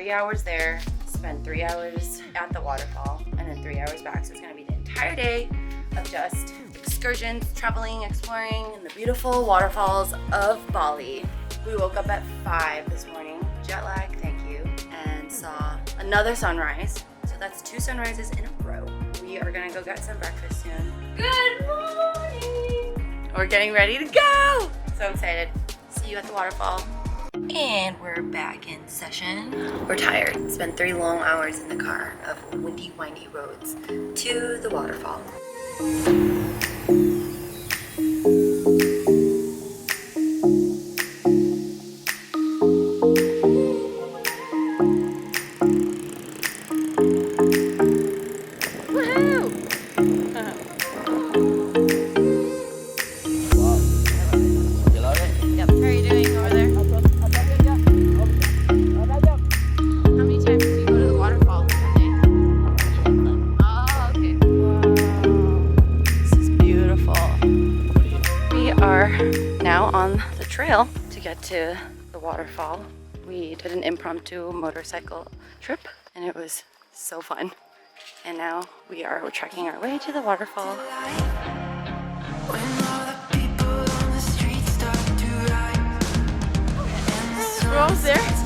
3 hours there, spend 3 hours at the waterfall, and then 3 hours back. So it's gonna be the entire day of just excursions, traveling, exploring in the beautiful waterfalls of Bali. We woke up at 5 this morning, jet lag, thank you, and saw another sunrise. So that's 2 sunrises in a row. We are gonna go get some breakfast soon. Good morning! We're getting ready to go! So excited. See you at the waterfall. And we're back in session. We're tired. Spent 3 long hours in the car of windy, windy roads to the waterfall. On the trail to get to the waterfall. We did an impromptu motorcycle trip and it was so fun. And now we're trekking our way to the waterfall. We're almost there.